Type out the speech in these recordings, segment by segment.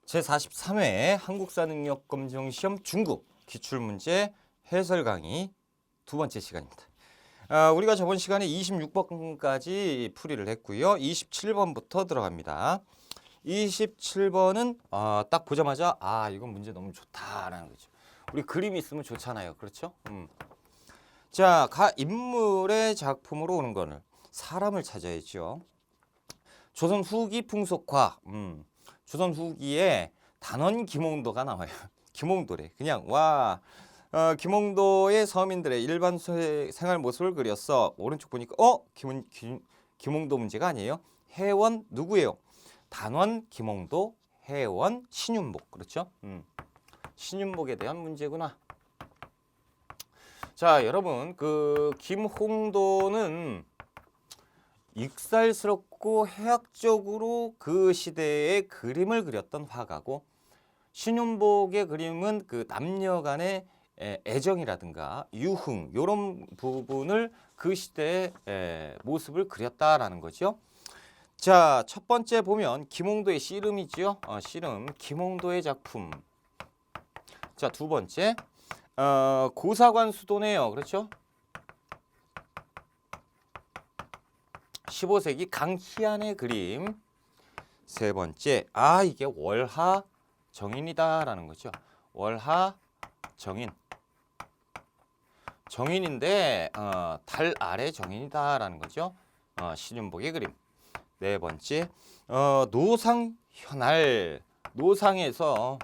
제43회 한국사능력검정시험 중급 기출문제 해설 강의 두 번째 시간입니다. 우리가 저번 시간에 26번까지 풀이를 했고요. 27번부터 들어갑니다. 27번은 딱 보자마자 이건 문제 너무 좋다라는 거죠. 우리 그림이 있으면 좋잖아요. 그렇죠? 자, 인물의 작품으로 오는 거는 사람을 찾아야죠. 조선 후기 풍속화. 조선 후기에 단원 김홍도가 나와요. 김홍도래. 그냥 김홍도의 서민들의 일반 생활 모습을 그렸어. 오른쪽 보니까 김홍도 문제가 아니에요. 해원 누구예요? 단원 김홍도, 해원 신윤복. 그렇죠? 신윤복에 대한 문제구나. 자, 여러분 김홍도는 익살스럽고 해학적으로 그 시대의 그림을 그렸던 화가고, 신윤복의 그림은 남녀 간의 애정이라든가 유흥 이런 부분을 그 시대의 모습을 그렸다라는 거죠. 자, 첫 번째 보면 김홍도의 씨름이죠. 씨름 김홍도의 작품. 자, 두 번째 고사관 수도네요. 그렇죠? 15세기 강희안의 그림. 세 번째, 이게 월하 정인이다라는 거죠. 월하 정인. 정인인데 달 아래 정인이다라는 거죠. 신윤복의 그림. 네 번째, 노상현알. 노상에서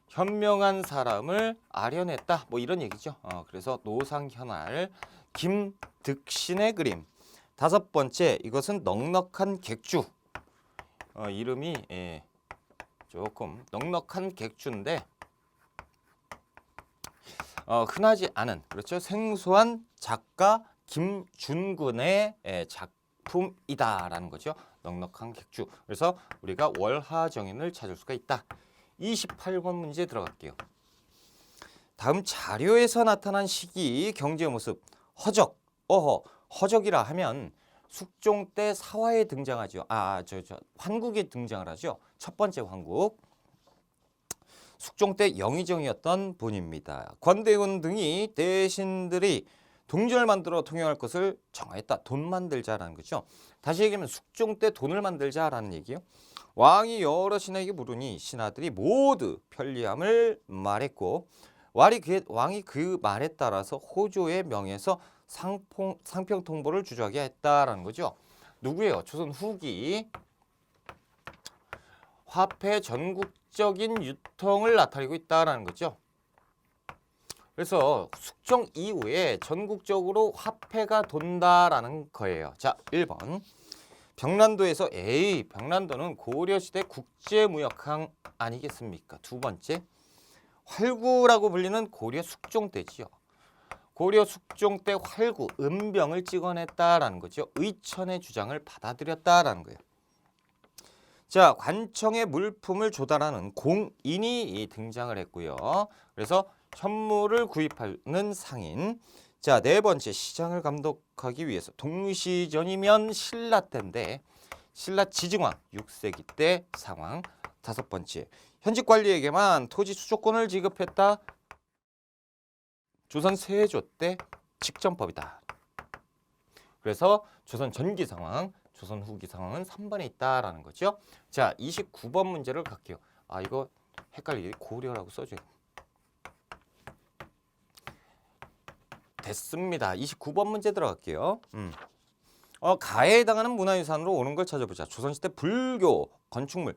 현명한 사람을 아련했다. 뭐 이런 얘기죠. 그래서 노상현알. 김득신의 그림. 다섯 번째, 이것은 넉넉한 객주. 이름이 조금 넉넉한 객주인데 흔하지 않은, 그렇죠? 생소한 작가 김준근의 작품이다라는 거죠. 넉넉한 객주. 그래서 우리가 월하정인을 찾을 수가 있다. 28번 문제 들어갈게요. 다음 자료에서 나타난 시기 경제의 모습. 허적. 허적이라 하면 숙종 때 사화에 등장하죠. 환국에 등장을 하죠. 첫 번째 환국. 숙종 때 영의정이었던 분입니다. 권대훈 등이 대신들이 동전을 만들어 통용할 것을 정하였다. 돈 만들자라는 거죠. 다시 얘기하면 숙종 때 돈을 만들자라는 얘기예요. 왕이 여러 신하에게 물으니 신하들이 모두 편리함을 말했고, 왕이 그 말에 따라서 호조의 명에서 상평통보를 주저하게 했다라는 거죠. 누구예요? 조선 후기. 화폐 전국적인 유통을 나타내고 있다라는 거죠. 그래서 숙종 이후에 전국적으로 화폐가 돈다라는 거예요. 자, 1번. 병란도에서 병란도는 고려시대 국제무역항 아니겠습니까? 두 번째. 활구라고 불리는 고려 숙종 때지요. 고려 숙종 때 활구, 은병을 찍어냈다라는 거죠. 의천의 주장을 받아들였다라는 거예요. 자, 관청의 물품을 조달하는 공인이 등장을 했고요. 그래서 현물을 구입하는 상인. 자, 네 번째, 시장을 감독하기 위해서 동시전이면 신라 때인데 신라 지증왕 6세기 때 상황. 다섯 번째, 현직 관리에게만 토지 수조권을 지급했다. 조선 세조 때 직전법이다. 그래서 조선 전기 상황, 조선 후기 상황은 3번에 있다라는 거죠. 자, 29번 문제를 갈게요. 이거 헷갈리게 고려라고 써줘요. 됐습니다. 29번 문제 들어갈게요. 가해에 해당하는 문화유산으로 오는 걸 찾아보자. 조선시대 불교 건축물.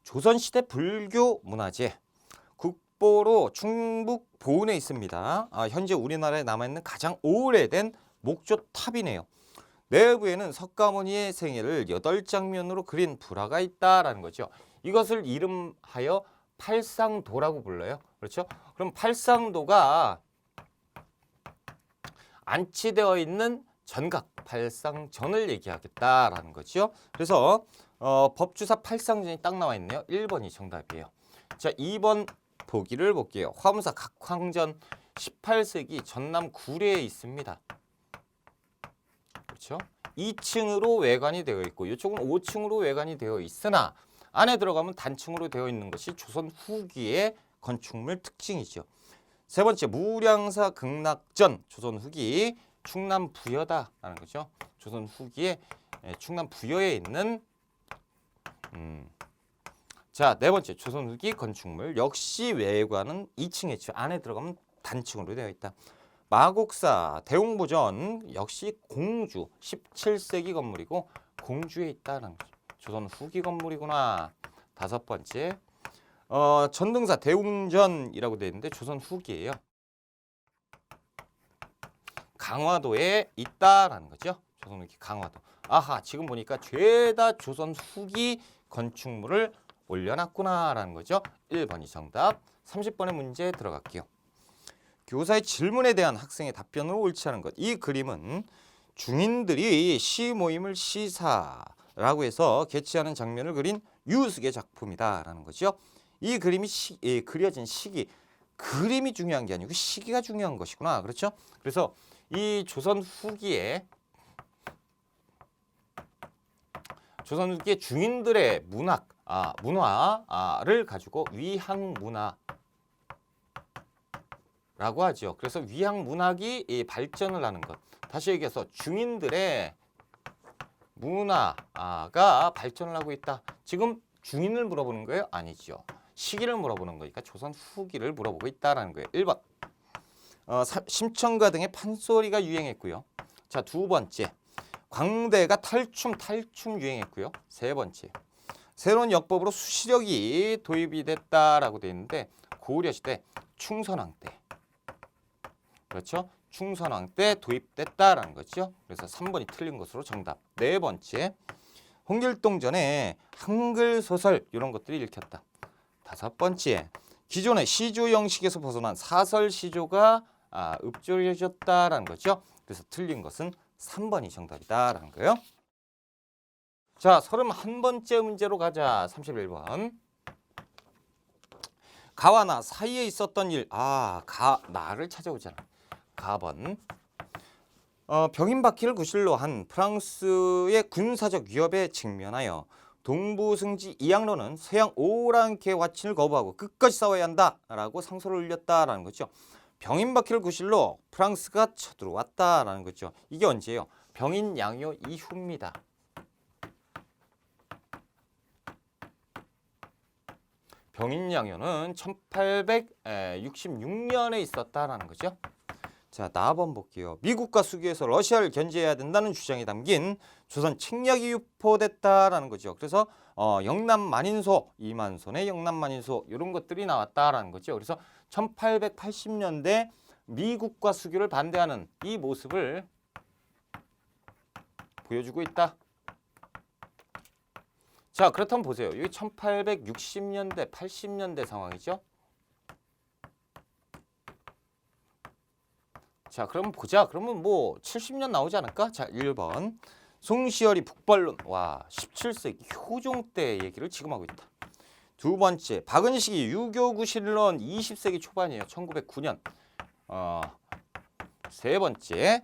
조선시대 불교 문화재. 국보로 충북 보은에 있습니다. 현재 우리나라에 남아있는 가장 오래된 목조탑이네요. 내부에는 석가모니의 생애를 8장면으로 그린 불화가 있다라는 거죠. 이것을 이름하여 팔상도라고 불러요. 그렇죠? 그럼 팔상도가 안치되어 있는 전각, 팔상전을 얘기하겠다라는 거죠. 그래서 법주사 팔상전이 딱 나와 있네요. 1번이 정답이에요. 자, 2번 보기를 볼게요. 화무사 각황전 18세기 전남 구례에 있습니다. 그렇죠? 2층으로 외관이 되어 있고 이쪽은 5층으로 외관이 되어 있으나 안에 들어가면 단층으로 되어 있는 것이 조선 후기의 건축물 특징이죠. 세 번째, 무량사 극락전. 조선 후기 충남 부여다라는 거죠. 조선 후기에 충남 부여에 있는 자, 네 번째, 조선 후기 건축물 역시 외관은 2층에 있죠. 안에 들어가면 단층으로 되어 있다. 마곡사 대웅보전 역시 공주 17세기 건물이고 공주에 있다는 거죠. 조선 후기 건물이구나. 다섯 번째, 전등사 대웅전이라고 되어 있는데 조선 후기예요. 강화도에 있다라는 거죠. 조선 후기 강화도. 아하, 지금 보니까 죄다 조선 후기 건축물을 올려놨구나라는 거죠. 1번이 정답. 30번의 문제 들어갈게요. 교사의 질문에 대한 학생의 답변으로 옳지 않은 것. 이 그림은 중인들이 시 모임을 시사라고 해서 개최하는 장면을 그린 유숙의 작품이다라는 거죠. 이 그림이 그려진 시기, 그림이 중요한 게 아니고 시기가 중요한 것이구나. 그렇죠? 그래서 이 조선 후기의 중인들의 문화를 가지고 위항문화라고 하죠. 그래서 위항문학이 발전을 하는 것. 다시 얘기해서 중인들의 문화가 발전을 하고 있다. 지금 중인을 물어보는 거예요? 아니죠. 시기를 물어보는 거니까 조선 후기를 물어보고 있다라는 거예요. 1번. 심청가 등의 판소리가 유행했고요. 자, 두 번째. 광대가 탈춤 유행했고요. 세 번째. 새로운 역법으로 수시력이 도입이 됐다라고 되어 있는데 고려시대 충선왕 때. 그렇죠? 충선왕 때 도입됐다라는 거죠. 그래서 3번이 틀린 것으로 정답. 네 번째. 홍길동전에 한글 소설 이런 것들이 읽혔다. 다섯 번째. 기존의 시조 형식에서 벗어난 사설 시조가 읊조려졌다라는 거죠. 그래서 틀린 것은 3번이 정답이다라는 거예요. 자, 31번째 문제로 가자. 31번. 가와 나 사이에 있었던 일. 나를 찾아오잖아. 가번. 병인바퀴를 구실로 한 프랑스의 군사적 위협에 직면하여 동부승지 이양로는 서양 오랑캐 와친을 거부하고 끝까지 싸워야 한다라고 상소를 올렸다라는 거죠. 병인바퀴를 구실로 프랑스가 쳐들어왔다라는 거죠. 이게 언제예요? 병인양요 이후입니다. 병인양요는 1866년에 있었다라는 거죠. 자, 나번 볼게요. 미국과 수교해서 러시아를 견제해야 된다는 주장이 담긴 조선 책략이 유포됐다라는 거죠. 그래서 영남 만인소, 이만손의 영남 만인소 이런 것들이 나왔다라는 거죠. 그래서 1880년대 미국과 수교를 반대하는 이 모습을 보여주고 있다. 자, 그렇다면 보세요. 여기 1860년대, 80년대 상황이죠. 자, 그럼 보자. 그러면 뭐 70년 나오지 않을까? 자, 1번. 송시열이 북발론. 와, 17세기 효종 때 얘기를 지금 하고 있다. 두 번째. 박은식이 유교구실론 20세기 초반이에요. 1909년. 세 번째.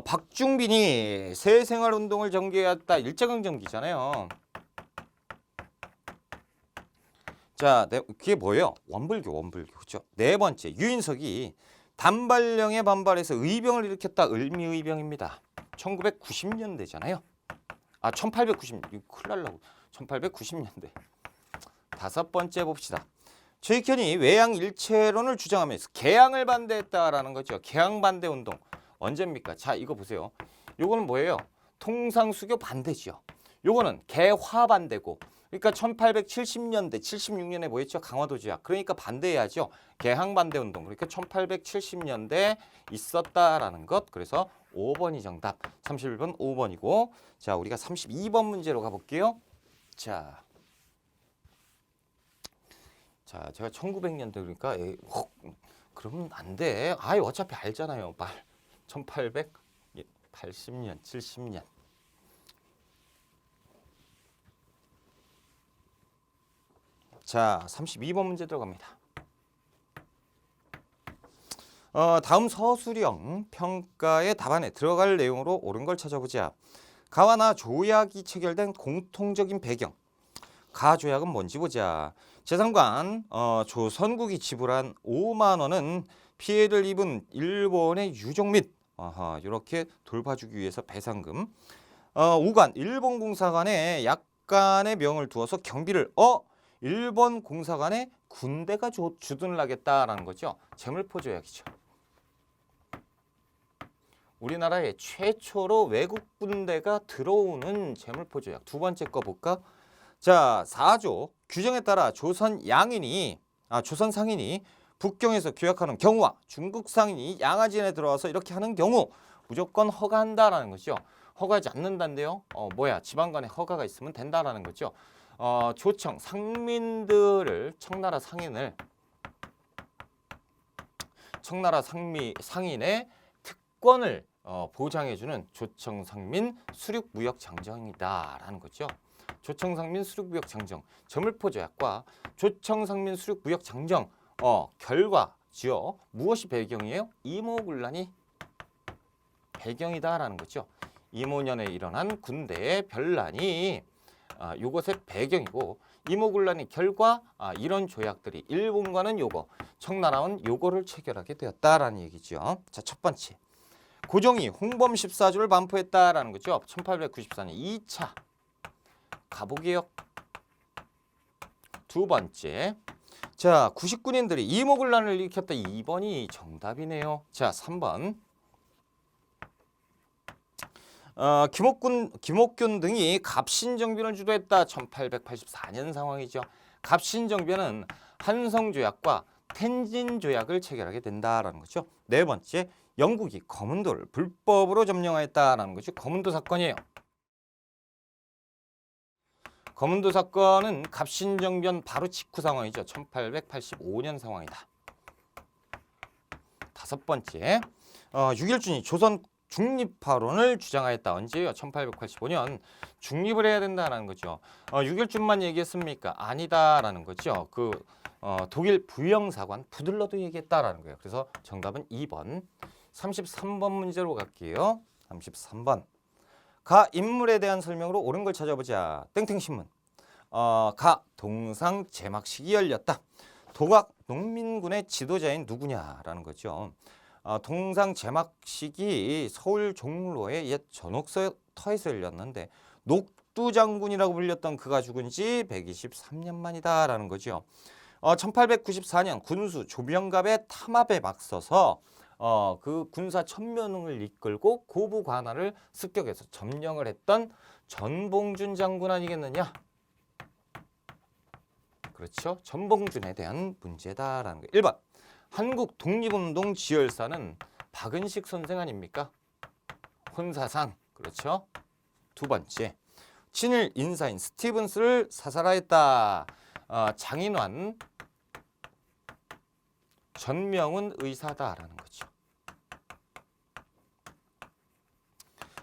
박중빈이 새생활운동을 전개했다. 일제강점기잖아요. 자, 그게 뭐예요? 원불교. 그렇죠? 네 번째. 유인석이 단발령에 반발해서 의병을 일으켰다. 을미의병입니다. 1990년대잖아요. 1890. 이거 큰일 날라고. 1890년대. 다섯 번째 봅시다. 최익현이 외양 일체론을 주장하면서 개항을 반대했다라는 거죠. 개항 반대 운동. 언제입니까? 자, 이거 보세요. 요거는 뭐예요? 통상수교 반대죠. 요거는 개화 반대고. 그러니까 1870년대, 76년에 뭐 했죠? 강화도 지하. 그러니까 반대해야죠. 개항 반대 운동. 그러니까 1870년대 있었다라는 것. 그래서 5번이 정답. 31번 5번이고. 자, 우리가 32번 문제로 가볼게요. 자, 제가 1900년대 그러니까 그러면 안 돼. 어차피 알잖아요. 1880년, 70년. 자, 32번 문제 들어갑니다. 다음 서술형 평가의 답안에 들어갈 내용으로 옳은 걸 찾아보자. 가와나 조약이 체결된 공통적인 배경. 가조약은 뭔지 보자. 제3관 조선국이 지불한 5만 원은 피해를 입은 일본의 유족 및 이렇게 돌봐주기 위해서 배상금. 5관 일본 공사관에 약간의 명을 두어서 경비를 일본 공사관에 군대가 주둔을 하겠다라는 거죠. 재물포조약이죠. 우리나라에 최초로 외국 군대가 들어오는 재물포조약. 두 번째 거 볼까? 자, 4조 규정에 따라 조선 상인이 북경에서 교역하는 경우와 중국 상인이 양아진에 들어와서 이렇게 하는 경우 무조건 허가한다라는 거죠. 허가하지 않는다는데요. 지방간에 허가가 있으면 된다라는 거죠. 조청 상민들을 청나라 상인의 특권을 보장해주는 조청상민 수륙무역장정이다라는 거죠. 조청상민 수륙무역장정 재물포조약과 조청상민 수륙무역장정 결과지요. 무엇이 배경이에요? 이모군란이 배경이다라는 거죠. 이모년에 일어난 군대의 변란이 요것의 배경이고 이모군란의 결과 이런 조약들이 일본과는 요거, 청나라는 요거를 체결하게 되었다라는 얘기죠. 자, 첫 번째. 고종이 홍범 14조를 반포했다라는 거죠. 1894년 2차 가보개혁. 두 번째. 자, 99년들이 이모군란을 일으켰다. 2번이 정답이네요. 자, 3번. 김옥균 등이 갑신정변을 주도했다. 1884년 상황이죠. 갑신정변은 한성조약과 텐진조약을 체결하게 된다라는 거죠. 네 번째, 영국이 거문도를 불법으로 점령하였다라는 거죠. 거문도 사건이에요. 거문도 사건은 갑신정변 바로 직후 상황이죠. 1885년 상황이다. 다섯 번째, 유길준이 조선 중립화론을 주장하였다. 언제요? 1885년. 중립을 해야 된다라는 거죠. 유길준만 얘기했습니까? 아니다라는 거죠. 독일 부영사관 부들러도 얘기했다라는 거예요. 그래서 정답은 2번. 33번 문제로 갈게요. 33번. 가 인물에 대한 설명으로 옳은 걸 찾아보자. 땡땡신문. 가 동상 제막식이 열렸다. 도각 농민군의 지도자인 누구냐라는 거죠. 동상 제막식이 서울 종로의 옛 전옥터에서 열렸는데 녹두장군이라고 불렸던 그가 죽은 지 123년 만이다라는 거죠. 1894년 군수 조병갑의 탐압에 맞서서 그 군사 천면을 이끌고 고부 관할을 습격해서 점령을 했던 전봉준 장군 아니겠느냐? 그렇죠. 전봉준에 대한 문제다라는 거. 1번. 한국 독립운동 지열사는 박은식 선생 아닙니까? 혼사상. 그렇죠. 두 번째. 친일 인사인 스티븐스를 사살하였다. 장인환 전명은 의사다라는 거죠.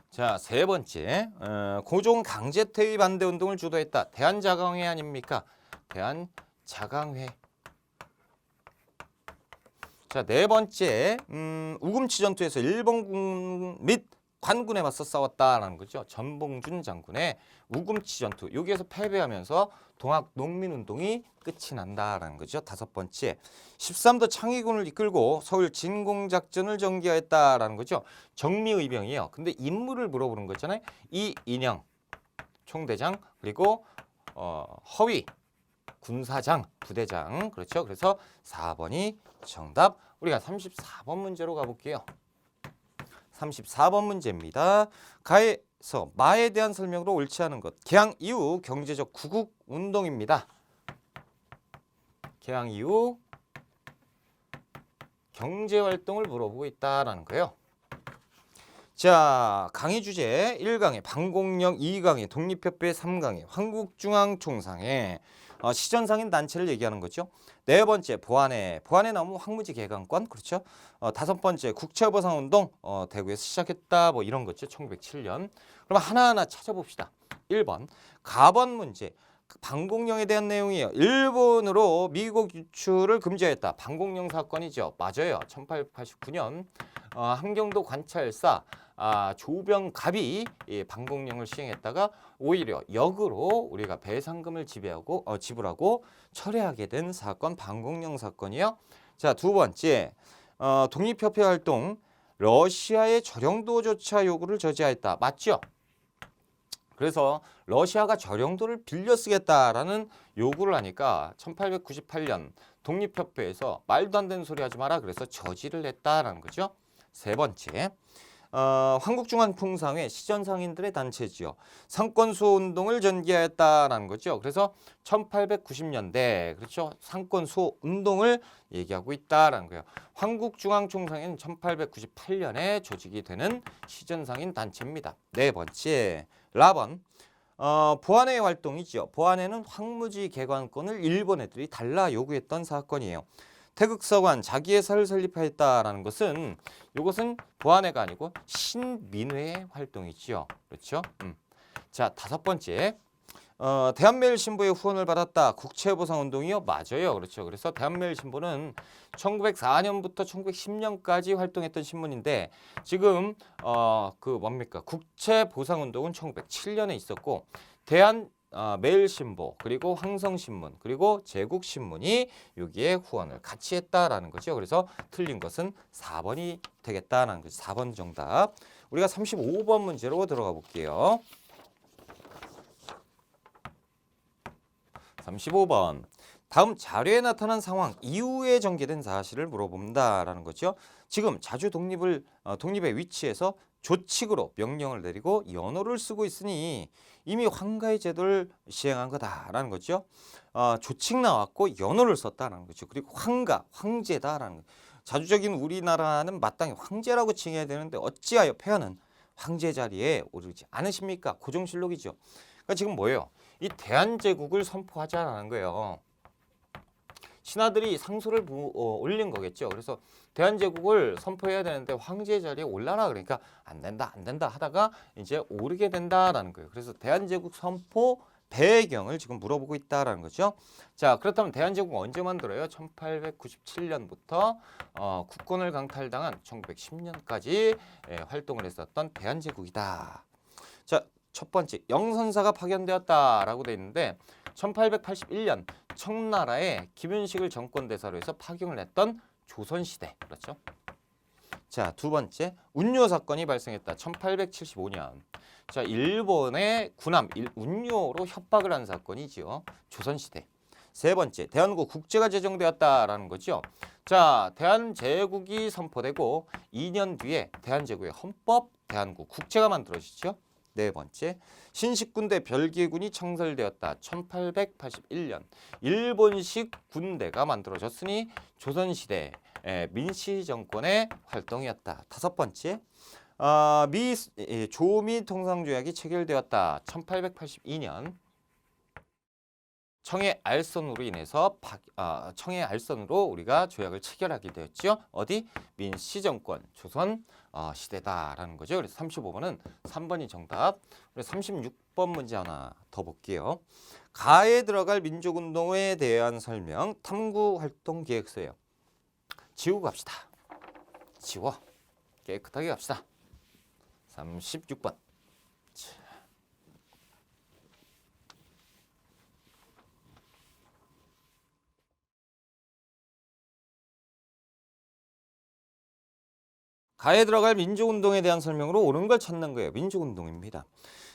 자, 세 번째. 고종 강제퇴위 반대 운동을 주도했다. 대한자강회 아닙니까? 대한자강회. 자, 네 번째. 우금치 전투에서 일본군 및 관군에 맞서 싸웠다라는 거죠. 전봉준 장군의 우금치 전투. 여기에서 패배하면서 동학 농민운동이 끝이 난다라는 거죠. 다섯 번째. 13도 창의군을 이끌고 서울 진공작전을 전개했다라는 거죠. 정미의병이에요. 근데 인물을 물어보는 거잖아요. 이인영 총대장 그리고 허위 군사장 부대장. 그렇죠. 그래서 4번이 정답. 우리가 34번 문제로 가볼게요. 34번 문제입니다. 가에서 마에 대한 설명으로 옳지 않은 것. 개항 이후 경제적 구국 운동입니다. 개항 이후 경제활동을 물어보고 있다라는 거예요. 자, 강의 주제 1강에 방공령, 2강에 독립협회, 3강에 한국중앙총상에 시전상인 단체를 얘기하는 거죠. 네 번째 보안에 나오면 황무지 개강권. 그렇죠. 다섯 번째 국채보상운동 대구에서 시작했다. 뭐 이런 거죠. 1907년. 그럼 하나하나 찾아봅시다. 1번 가번 문제. 방공령에 대한 내용이에요. 일본으로 미국 유출을 금지했다. 방공령 사건이죠. 맞아요. 1889년 함경도 관찰사 조병갑이 방공령을 시행했다가 오히려 역으로 우리가 배상금을 지불하고 철회하게 된 사건, 방공령 사건이요. 자, 두 번째, 독립협회 활동, 러시아의 저령도조차 요구를 저지하였다. 맞죠? 그래서 러시아가 저령도를 빌려 쓰겠다라는 요구를 하니까 1898년 독립협회에서 말도 안 되는 소리 하지 마라. 그래서 저지를 했다라는 거죠. 세 번째, 한국중앙통상회 시전상인들의 단체지요. 상권수호 운동을 전개하였다라는 거죠. 그래서 1890년대 그렇죠. 상권수호 운동을 얘기하고 있다라는 거예요. 한국중앙총상회는 1898년에 조직이 되는 시전상인 단체입니다. 네 번째, 라번. 보안회 활동이죠. 보안회는 황무지 개관권을 일본 애들이 달라 요구했던 사건이에요. 태극서관 자기회사를 설립하였다라는 것은 이것은 보안회가 아니고 신민회의 활동이지요. 그렇죠? 자, 다섯 번째. 대한매일신보의 후원을 받았다. 국채보상운동이요? 맞아요. 그렇죠. 그래서 대한매일신보는 1904년부터 1910년까지 활동했던 신문인데 지금 국채보상운동은 1907년에 있었고 매일신보 그리고 황성신문 그리고 제국신문이 여기에 후원을 같이 했다라는 거죠. 그래서 틀린 것은 4번이 되겠다라는 거죠. 4번 정답. 우리가 35번 문제로 들어가 볼게요. 35번. 다음 자료에 나타난 상황 이후에 전개된 사실을 물어본다라는 거죠. 지금 자주 독립의 위치에서 조칙으로 명령을 내리고 연호를 쓰고 있으니 이미 황가의 제도를 시행한 거다라는 거죠. 조칙 나왔고 연호를 썼다는 거죠. 그리고 황제다라는 거죠. 자주적인 우리나라는 마땅히 황제라고 칭해야 되는데 어찌하여 폐하는 황제 자리에 오르지 않으십니까? 고종실록이죠. 그러니까 지금 뭐예요? 이 대한제국을 선포하자라는 거예요. 신하들이 상소를 올린 거겠죠. 그래서 대한제국을 선포해야 되는데 황제 자리에 올라라 그러니까 안 된다 하다가 이제 오르게 된다라는 거예요. 그래서 대한제국 선포 배경을 지금 물어보고 있다라는 거죠. 자, 그렇다면 대한제국 언제 만들어요? 1897년부터 국권을 강탈당한 1910년까지 활동을 했었던 대한제국이다. 자, 첫 번째 영선사가 파견되었다라고 돼 있는데 1881년 청나라에 김윤식을 정권대사로 해서 파견을 했던 조선시대. 그렇죠? 자, 두 번째 운요 사건이 발생했다. 1875년. 자, 일본의 군함 운요로 협박을 한 사건이지요. 조선시대. 세 번째 대한민국 국제가 제정되었다라는 거죠. 자, 대한제국이 선포되고 2년 뒤에 대한제국의 헌법 대한국 국제가 만들어지죠. 네 번째, 신식군대 별개군이 창설되었다. 1881년 일본식 군대가 만들어졌으니 조선시대 민씨 정권의 활동이었다. 다섯 번째, 조미 통상조약이 체결되었다. 1882년 청해 알선으로 인해서 청해 알선으로 우리가 조약을 체결하게 되었죠. 어디? 민씨 정권 조선 시대다라는 거죠. 그래서 35번은 3번이 정답. 그래서 36번 문제 하나 더 볼게요. 가에 들어갈 민족운동에 대한 설명 탐구활동계획서예요. 지우고 갑시다. 지워. 깨끗하게 갑시다. 36번. 가에 들어갈 민족운동에 대한 설명으로 옳은 걸 찾는 거예요. 민족운동입니다.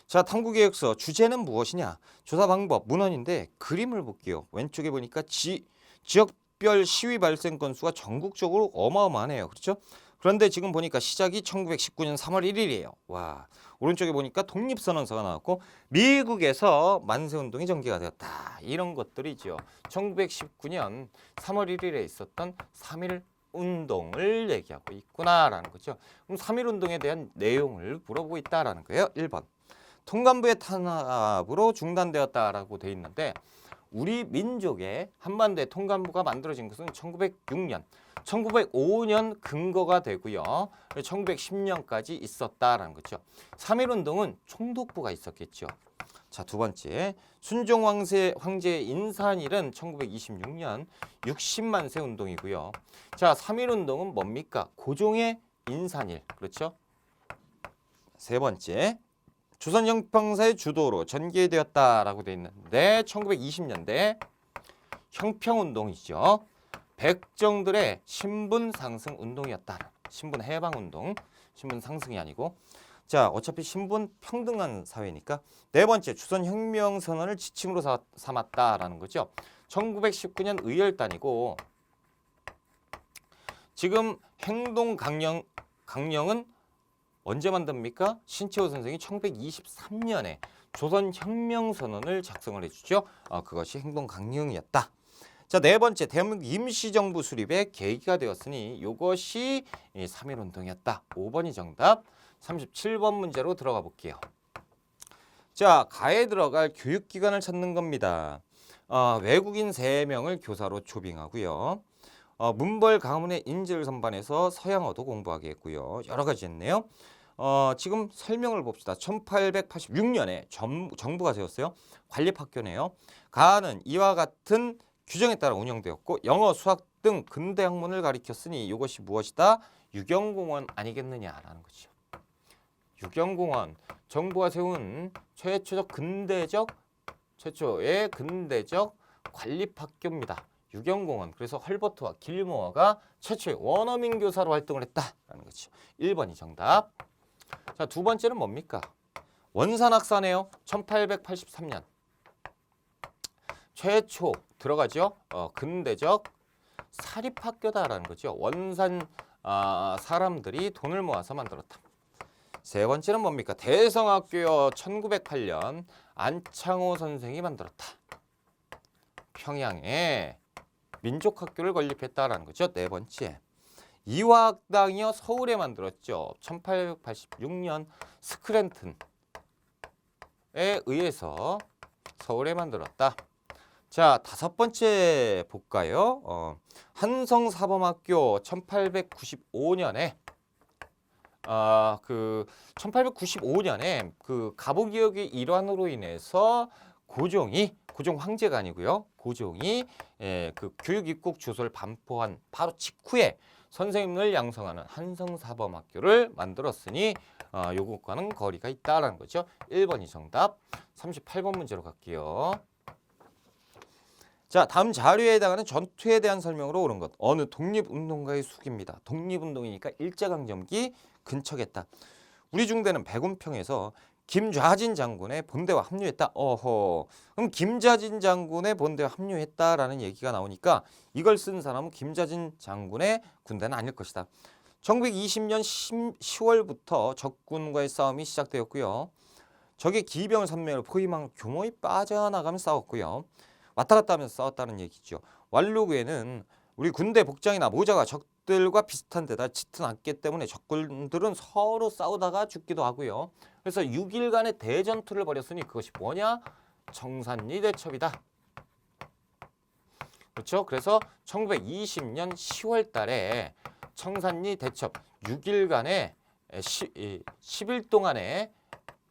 자, 탐구계획서 주제는 무엇이냐? 조사 방법 문헌인데 그림을 볼게요. 왼쪽에 보니까 지역별 시위 발생 건수가 전국적으로 어마어마하네요. 그렇죠? 그런데 지금 보니까 시작이 1919년 3월 1일이에요. 와, 오른쪽에 보니까 독립선언서가 나왔고 미국에서 만세운동이 전개가 되었다. 이런 것들이죠. 1919년 3월 1일에 있었던 3.1 운동을 얘기하고 있구나라는 거죠. 그럼 3.1 운동에 대한 내용을 물어보고 있다라는 거예요. 1번. 통감부의 탄압으로 중단되었다라고 돼 있는데 우리 민족의 한반도의 통감부가 만들어진 것은 1906년, 1905년 근거가 되고요. 1910년까지 있었다라는 거죠. 3.1 운동은 총독부가 있었겠죠. 자, 두 번째, 순종 황제의 인산일은 1926년 60만 세 운동이고요. 자, 3.1 운동은 뭡니까? 고종의 인산일, 그렇죠? 세 번째, 조선 형평사의 주도로 전개되었다라고 되어 있는데 1920년대 형평운동이죠. 백정들의 신분 상승 운동이었다. 신분 해방 운동, 신분 상승이 아니고. 자, 어차피 신분 평등한 사회니까. 네 번째, 조선 혁명 선언을 지침으로 삼았다라는 거죠. 1919년 의열단이고 지금 행동 강령은 언제 만듭니까? 신채호 선생이 1923년에 조선 혁명 선언을 작성을 해주죠. 그것이 행동 강령이었다. 자, 네 번째, 대한민국 임시정부 수립의 계기가 되었으니 이것이 3.1운동이었다. 5번이 정답. 37번 문제로 들어가 볼게요. 자, 가에 들어갈 교육기관을 찾는 겁니다. 외국인 3명을 교사로 초빙하고요. 문벌 가문의 인재를 선반해서 서양어도 공부하게 했고요. 여러 가지 했네요. 지금 설명을 봅시다. 1886년에 정부가 세웠어요. 관립학교네요. 가는 이와 같은 규정에 따라 운영되었고 영어, 수학 등 근대 학문을 가리켰으니 이것이 무엇이다? 유경공원 아니겠느냐라는 거죠. 유경공원, 정부가 세운 최초의 근대적 관립학교입니다. 유경공원. 그래서 헐버트와 길모어가 최초의 원어민 교사로 활동을 했다라는 거죠. 1번이 정답. 자, 두 번째는 뭡니까? 원산학사네요. 1883년. 최초 들어가죠. 근대적 사립학교다라는 거죠. 원산 사람들이 돈을 모아서 만들었다. 세 번째는 뭡니까? 대성학교요. 1908년 안창호 선생이 만들었다. 평양에 민족학교를 건립했다라는 거죠. 네 번째. 이화학당이요. 서울에 만들었죠. 1886년 스크랜튼에 의해서 서울에 만들었다. 자, 다섯 번째 볼까요? 한성사범학교 1895년에 1895년에 그 가부기역의 일환으로 인해서 고종 황제가 아니고요. 고종이 그 교육입국 주소를 반포한 바로 직후에 선생님을 양성하는 한성사범학교를 만들었으니 요것과는 거리가 있다라는 거죠. 1번이 정답. 38번 문제로 갈게요. 자, 다음 자료에 해당하는 전투에 대한 설명으로 옳은 것. 어느 독립운동가의 숙입니다. 독립운동이니까 일제강점기 근처겠다. 우리 중대는 백운평에서 김좌진 장군의 본대와 합류했다. 그럼 김좌진 장군의 본대와 합류했다라는 얘기가 나오니까 이걸 쓴 사람은 김좌진 장군의 군대는 아닐 것이다. 1920년 10월부터 적군과의 싸움이 시작되었고요. 적의 기병을 선멸을 포위망 규모에 빠져나가며 싸웠고요. 왔다 갔다 하면서 싸웠다는 얘기죠. 완료구에는 우리 군대 복장이나 모자가 적들과 비슷한 데다 짙은 않기 때문에 적군들은 서로 싸우다가 죽기도 하고요. 그래서 6일간의 대전투를 벌였으니 그것이 뭐냐? 청산리 대첩이다. 그렇죠? 그래서 1920년 10월 달에 청산리 대첩 6일간의 10일 동안에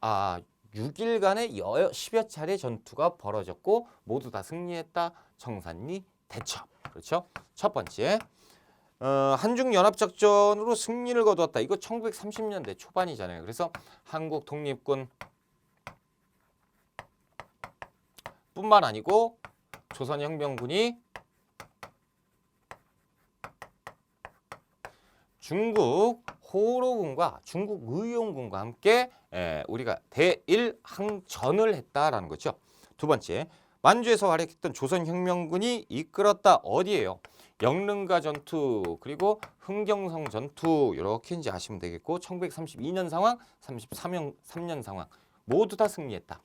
6일간의 10여 차례 전투가 벌어졌고 모두 다 승리했다. 청산리 대첩. 그렇죠? 첫 번째. 한중연합작전으로 승리를 거두었다. 이거 1930년대 초반이잖아요. 그래서 한국 독립군 뿐만 아니고 조선혁명군이 중국 호로군과 중국 의용군과 함께 우리가 대일항전을 했다라는 거죠. 두 번째, 만주에서 활약했던 조선혁명군이 이끌었다. 어디예요? 영릉가 전투 그리고 흥경성 전투 이렇게 이제 아시면 되겠고 1932년 상황, 33년 상황 모두 다 승리했다.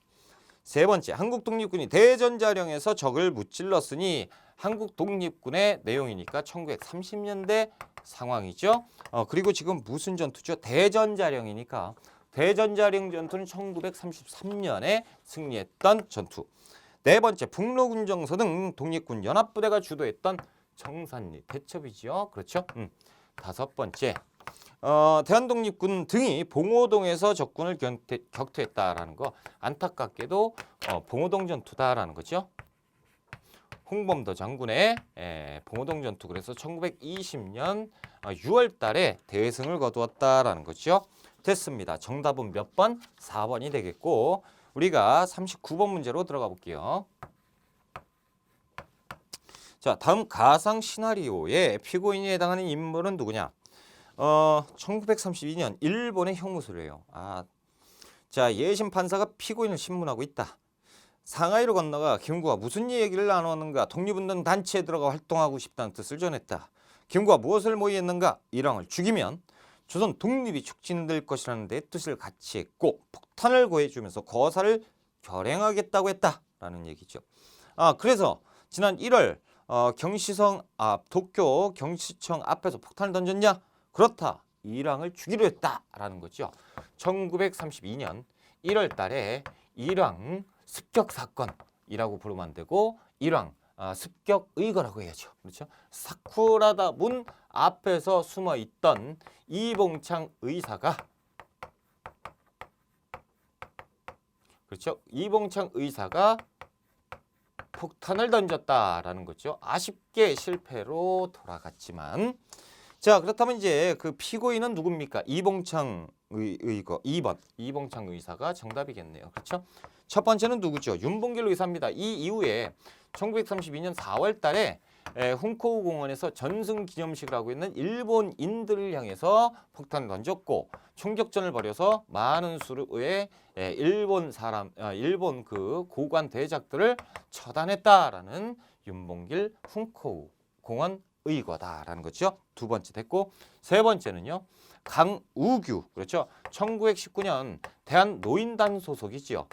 세 번째, 한국 독립군이 대전자령에서 적을 무찔렀으니 한국 독립군의 내용이니까 1930년대 상황이죠. 그리고 지금 무슨 전투죠? 대전자령이니까 대전자령 전투는 1933년에 승리했던 전투. 네 번째, 북로군정서 등 독립군 연합부대가 주도했던 청산리 대첩이죠. 그렇죠? 다섯 번째, 대한독립군 등이 봉오동에서 적군을 격퇴했다라는 거. 안타깝게도 봉오동 전투다라는 거죠. 홍범도 장군의 봉오동 전투. 그래서 1920년 6월 달에 대승을 거두었다라는 거죠. 됐습니다. 정답은 몇 번? 4번이 되겠고 우리가 39번 문제로 들어가 볼게요. 자, 다음 가상 시나리오의 피고인에 해당하는 인물은 누구냐? 1932년 일본의 형무소래요. 자, 예심 판사가 피고인을 신문하고 있다. 상하이로 건너가 김구가 무슨 얘기를 나누었는가? 독립운동 단체에 들어가 활동하고 싶다는 뜻을 전했다. 김구가 무엇을 모의했는가? 일왕을 죽이면 조선 독립이 촉진될 것이라는 데 뜻을 같이 했고 폭탄을 구해주면서 거사를 결행하겠다고 했다라는 얘기죠. 그래서 지난 1월 경시성 앞 도쿄 경시청 앞에서 폭탄을 던졌냐? 그렇다. 일왕을 죽이려 했다라는 거죠. 1932년 1월 달에 일왕 습격 사건이라고 부르면 안 되고 일왕 습격 의거라고 해야죠. 그렇죠? 사쿠라다 문 앞에서 숨어 있던 이봉창 의사가 그렇죠? 이봉창 의사가 폭탄을 던졌다라는 거죠. 아쉽게 실패로 돌아갔지만 자, 그렇다면 이제 그 피고인은 누굽니까? 이봉창 의거 2번 이봉창 의사가 정답이겠네요. 그렇죠? 첫 번째는 누구죠? 윤봉길 의사입니다. 이 이후에 1932년 4월 달에 훈코우 공원에서 전승 기념식을 하고 있는 일본인들을 향해서 폭탄을 던졌고 총격전을 벌여서 많은 수의 일본 그 고관 대작들을 처단했다라는 윤봉길 훈코우 공원 의거다라는 거죠. 두 번째 됐고 세 번째는요. 강우규 그렇죠. 1919년 대한노인단 소속이지요.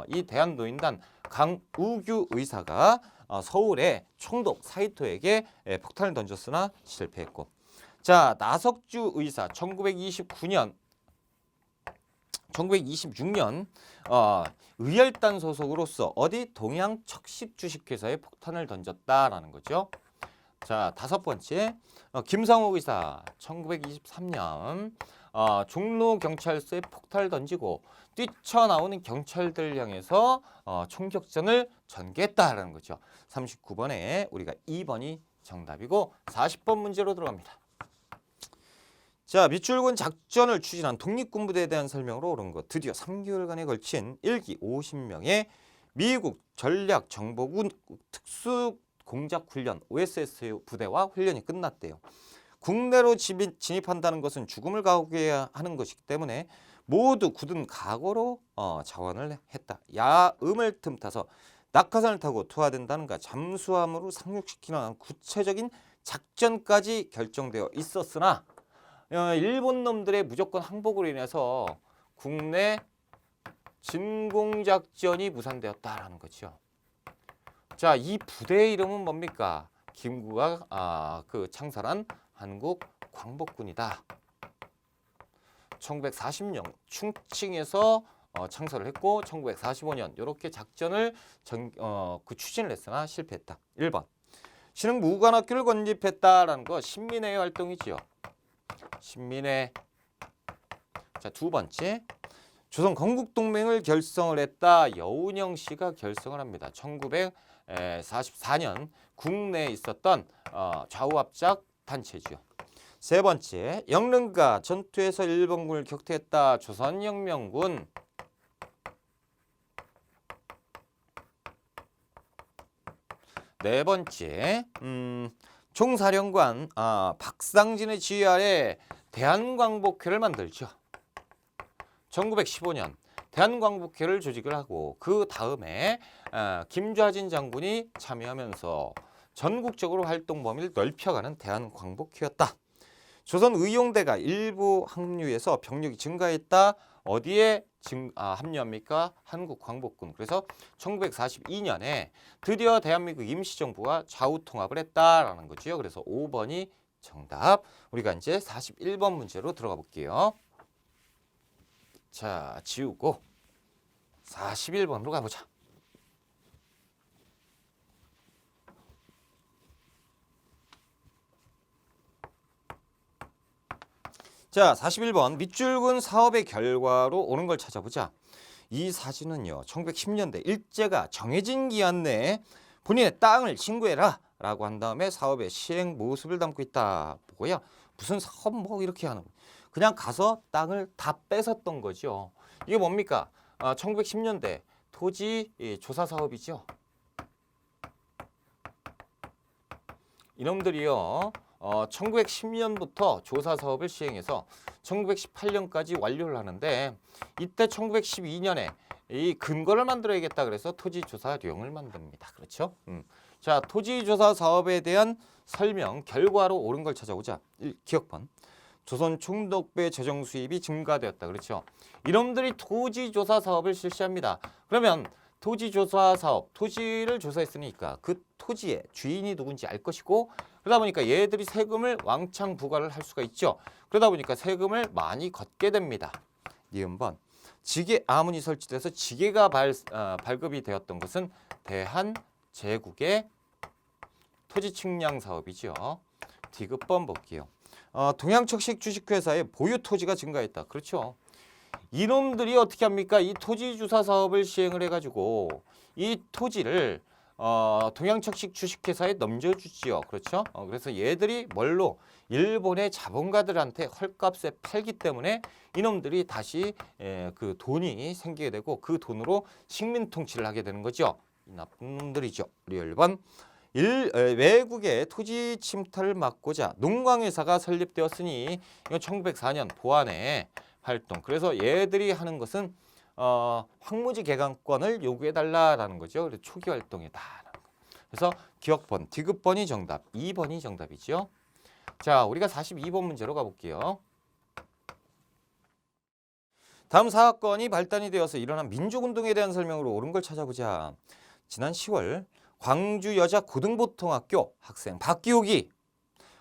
이 대한노인단 강우규 의사가 서울의 총독 사이토에게 폭탄을 던졌으나 실패했고 자 나석주 의사 1926년 의열단 소속으로서 어디 동양 척식 주식회사에 폭탄을 던졌다라는 거죠. 자, 다섯 번째 김상옥 의사 1923년 종로 경찰서에 폭탄을 던지고 뛰쳐나오는 경찰들 향해서 총격전을 전개했다라는 거죠. 39번에 우리가 2번이 정답이고 40번 문제로 들어갑니다. 자, 밑줄근 작전을 추진한 독립군부대에 대한 설명으로 옳은 것. 드디어 3개월간에 걸친 1기 50명의 미국 전략정보군 특수 공작훈련 OSS 부대와 훈련이 끝났대요. 국내로 진입한다는 것은 죽음을 각오해야 하는 것이기 때문에 모두 굳은 각오로 자원을 했다. 야음을 틈타서 낙하산을 타고 투하된다는가 잠수함으로 상륙시키는 구체적인 작전까지 결정되어 있었으나 일본 놈들의 무조건 항복으로 인해서 국내 진공작전이 무산되었다라는 거죠. 자, 이 부대의 이름은 뭡니까? 김구가 그 창설한 한국 광복군이다. 1940년 충칭에서 창설을 했고 1945년 이렇게 작전을 추진을 했으나 실패했다. 1번 신흥 무관학교를 건립했다라는 거 신민회 활동이지요. 신민회. 자, 두 번째 조선 건국동맹을 결성을 했다. 여운형 씨가 결성을 합니다. 1944년 국내에 있었던 좌우합작 단체죠. 세 번째, 영릉가 전투에서 일본군을 격퇴했다. 조선혁명군. 네 번째, 총사령관 박상진의 지휘 아래 대한광복회를 만들죠. 1915년 대한광복회를 조직을 하고 그 다음에 김좌진 장군이 참여하면서 전국적으로 활동 범위를 넓혀가는 대한광복회였다. 조선 의용대가 일부 합류해서 병력이 증가했다. 어디에 합류합니까? 한국광복군. 그래서 1942년에 드디어 대한민국 임시정부가 좌우통합을 했다라는 거죠. 그래서 5번이 정답. 우리가 이제 41번 문제로 들어가 볼게요. 자, 지우고 41번으로 가보자. 자, 41번 밑줄근 사업의 결과로 오는 걸 찾아보자. 이 사진은요. 1910년대 일제가 정해진 기한 내에 본인의 땅을 신고해라 라고 한 다음에 사업의 시행 모습을 담고 있다 보고요. 무슨 사업 뭐 이렇게 하는 그냥 가서 땅을 다 뺏었던 거죠. 이게 뭡니까? 1910년대 토지 조사 사업이죠. 이놈들이요. 1910년부터 조사 사업을 시행해서 1918년까지 완료를 하는데 이때 1912년에 이 근거를 만들어야겠다 그래서 토지조사령을 만듭니다. 그렇죠? 자, 토지조사 사업에 대한 설명 결과로 옳은 걸 찾아오자. 기억번. 조선 총독부의 재정 수입이 증가되었다. 그렇죠? 이놈들이 토지조사 사업을 실시합니다. 그러면 토지조사 사업, 토지를 조사했으니까 그 토지의 주인이 누군지 알 것이고 그러다 보니까 얘들이 세금을 왕창 부과를 할 수가 있죠. 그러다 보니까 세금을 많이 걷게 됩니다. 니은번. 지게 아문이 설치돼서 지게가 발급이 되었던 것은 대한제국의 토지 측량 사업이죠. 디귿번 볼게요. 동양척식 주식회사의 보유 토지가 증가했다. 그렇죠. 이놈들이 어떻게 합니까? 이 토지조사 사업을 시행을 해가지고 이 토지를 동양척식 주식회사에 넘겨주지요. 그렇죠? 그래서 얘들이 뭘로 일본의 자본가들한테 헐값에 팔기 때문에 이놈들이 다시 그 돈이 생기게 되고 그 돈으로 식민 통치를 하게 되는 거죠. 이 나쁜 놈들이죠. 우리 1번. 외국의 토지 침탈을 막고자 농광회사가 설립되었으니 이건 1904년 보안의 활동. 그래서 얘들이 하는 것은 황무지 개간권을 요구해달라라는 거죠. 그래서 초기 활동이다. 그래서 기억번, 디귿번이 정답, 2번이 정답이죠. 자, 우리가 42번 문제로 가볼게요. 다음 사건이 발단이 되어서 일어난 민족운동에 대한 설명으로 옳은 걸 찾아보자. 지난 10월 광주 여자 고등보통학교 학생 박기옥이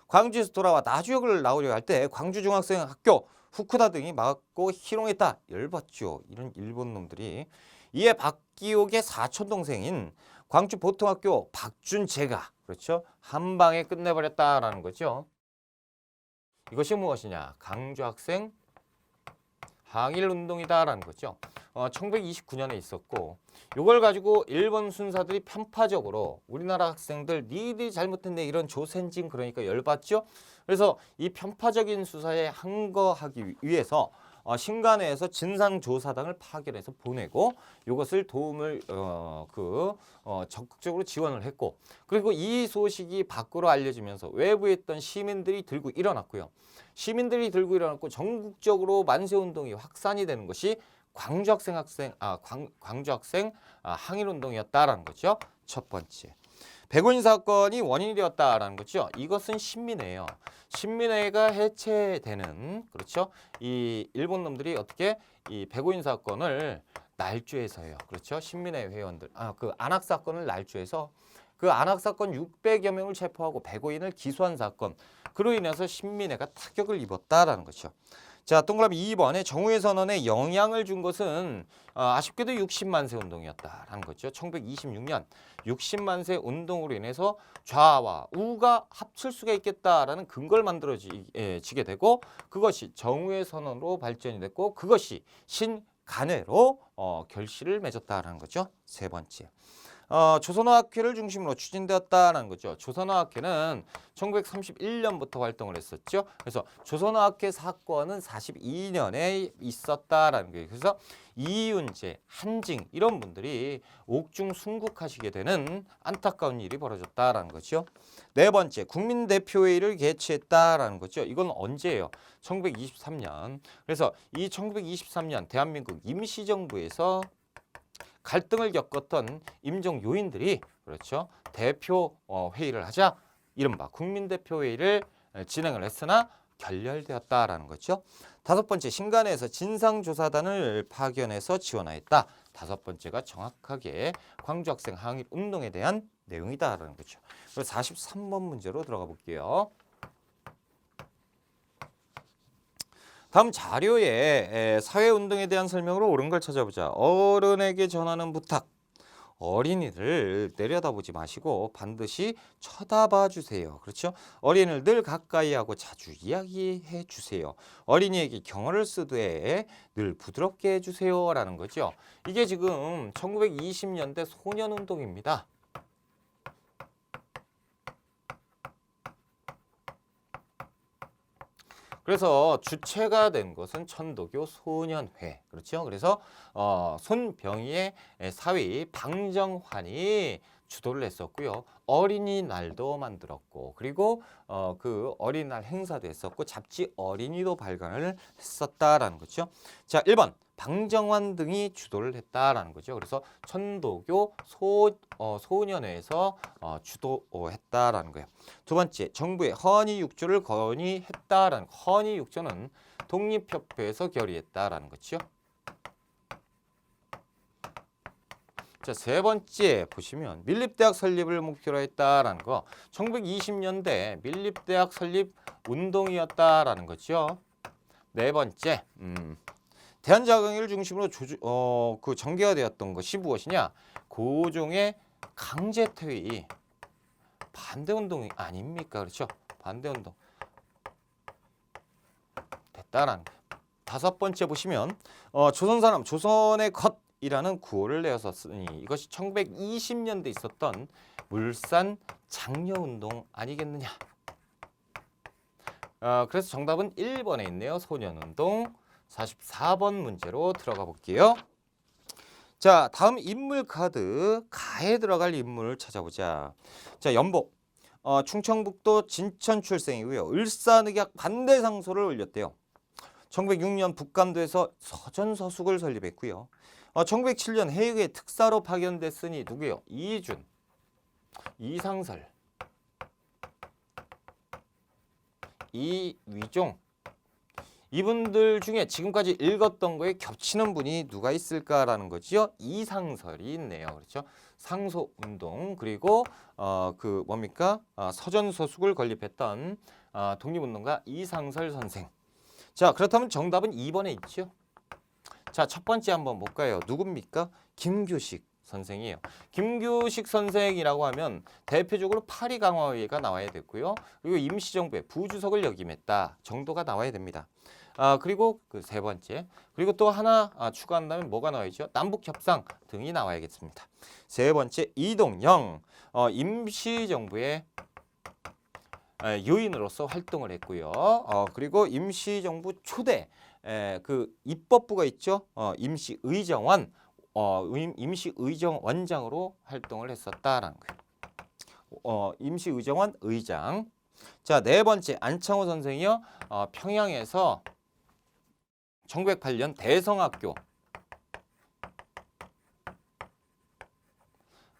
광주에서 돌아와 나주역을 나오려 할 때 광주중학생학교 후쿠다 등이 막고 희롱했다. 열받죠. 이런 일본 놈들이. 이에 박기옥의 사촌 동생인 광주 보통학교 박준재가 그렇죠. 한 방에 끝내버렸다라는 거죠. 이것이 무엇이냐? 강주 학생 항일 운동이다라는 거죠. 1929년에 있었고 이걸 가지고 일본 순사들이 편파적으로 우리나라 학생들 니들이 잘못했네 이런 조센징 그러니까 열받죠. 그래서 이 편파적인 수사에 항거하기 위해서 신간에서 진상조사단을 파견해서 보내고 이것을 도움을 적극적으로 지원을 했고 그리고 이 소식이 밖으로 알려지면서 외부에 있던 시민들이 들고 일어났고요. 시민들이 들고 일어났고 전국적으로 만세운동이 확산이 되는 것이 광주학생 항일운동이었다라는 거죠. 첫 번째. 백오인 사건이 원인이 되었다라는 거죠. 이것은 신민회예요. 신민회가 해체되는 그렇죠. 이 일본 놈들이 어떻게 이 백오인 사건을 날조해서요. 그렇죠. 신민회 회원들 그 안학 사건을 날조해서 그 안학 사건 600여 명을 체포하고 백오인을 기소한 사건. 그로 인해서 신민회가 타격을 입었다라는 거죠. 자, 동그라미 2번에 정우회 선언에 영향을 준 것은 아쉽게도 60만세 운동이었다라는 거죠. 1926년 60만세 운동으로 인해서 좌와 우가 합칠 수가 있겠다라는 근거를 만들어지게 되고 그것이 정우회 선언으로 발전이 됐고 그것이 신간회로 결실을 맺었다라는 거죠. 세 번째. 조선어학회를 중심으로 추진되었다는 거죠. 조선어학회는 1931년부터 활동을 했었죠. 그래서 조선어학회 사건은 42년에 있었다라는 거예요. 그래서 이윤재, 한징 이런 분들이 옥중 순국하시게 되는 안타까운 일이 벌어졌다라는 거죠. 네 번째, 국민대표회의를 개최했다라는 거죠. 이건 언제예요? 1923년. 그래서 이 1923년 대한민국 임시정부에서 갈등을 겪었던 임종 요인들이 그렇죠. 대표 회의를 하자 이른바 국민대표회의를 진행을 했으나 결렬되었다라는 거죠. 다섯 번째, 신간에서 진상조사단을 파견해서 지원하였다. 다섯 번째가 정확하게 광주학생 항일 운동에 대한 내용이다라는 거죠. 그리고 43번 문제로 들어가 볼게요. 다음 자료에 사회운동에 대한 설명으로 옳은 걸 찾아보자. 어른에게 전하는 부탁. 어린이들 내려다보지 마시고 반드시 쳐다봐 주세요. 그렇죠? 어린이를 늘 가까이 하고 자주 이야기해 주세요. 어린이에게 경어를 쓰되 늘 부드럽게 해주세요. 라는 거죠. 이게 지금 1920년대 소년운동입니다. 그래서 주체가 된 것은 천도교 소년회. 그렇죠? 그래서 손병희의 사위 방정환이 주도를 했었고요. 어린이날도 만들었고, 그리고 그 어린이날 행사도 했었고, 잡지 어린이도 발간을 했었다라는 거죠. 자, 1번 방정환 등이 주도를 했다라는 거죠. 그래서 천도교 소년회에서 주도했다라는 거예요. 두 번째, 정부의 허니 육조를 건의했다라는, 허니 육조는 독립협회에서 결의했다라는 거죠. 자, 세 번째 보시면 밀립대학 설립을 목표로 했다라는 거, 1920년대 밀립대학 설립 운동이었다라는 거죠. 네 번째, 대한자강회를 중심으로 그 전개가 되었던 것이 무엇이냐? 고종의 강제퇴위 반대운동이 아닙니까? 그렇죠? 반대운동 됐다라는 거예요. 다섯 번째 보시면 조선사람 조선의 것이라는 구호를 내었었으니 이것이 1920년대 있었던 물산 장려운동 아니겠느냐? 그래서 정답은 1번에 있네요. 소년운동. 44번 문제로 들어가 볼게요. 자, 다음 인물 카드 가에 들어갈 인물을 찾아보자. 자, 연복 충청북도 진천 출생이고요. 을사늑약 반대상소를 올렸대요. 1906년 북감도에서 서전서숙을 설립했고요. 1907년 해외 특사로 파견됐으니 누구요? 이준, 이상설, 이위종. 이분들 중에 지금까지 읽었던 거에 겹치는 분이 누가 있을까라는 거죠. 이상설이 있네요. 그렇죠? 상소운동, 그리고 그 뭡니까? 서전서숙을 건립했던 독립운동가 이상설 선생. 자, 그렇다면 정답은 2번에 있죠. 자, 첫 번째 한번 볼까요? 누굽니까? 김규식 선생이에요. 김규식 선생이라고 하면 대표적으로 파리강화회가 나와야 됐고요. 그리고 임시정부의 부주석을 역임했다 정도가 나와야 됩니다. 그리고 그 세 번째, 그리고 또 하나 추가한다면 뭐가 나와야죠? 남북협상 등이 나와야겠습니다. 세 번째, 이동영 임시정부의 요인으로서 활동을 했고요. 그리고 임시정부 초대 그 입법부가 있죠. 임시의정원 임시의정원장으로 활동을 했었다라는 거예요. 임시의정원 의장. 자, 네 번째, 안창호 선생이요. 평양에서 1908년 대성학교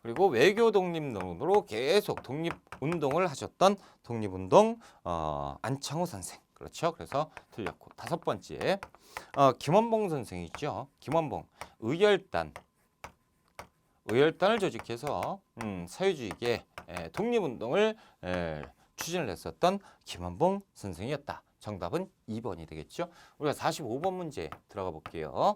그리고 외교 독립론으로 계속 독립운동을 하셨던 독립운동 안창호 선생. 그렇죠. 그래서 틀렸고, 다섯 번째, 김원봉 선생이죠. 김원봉 의열단을 조직해서 사회주의계 독립운동을 추진을 했었던 김원봉 선생이었다. 정답은 2번이 되겠죠. 우리가 45번 문제 들어가 볼게요.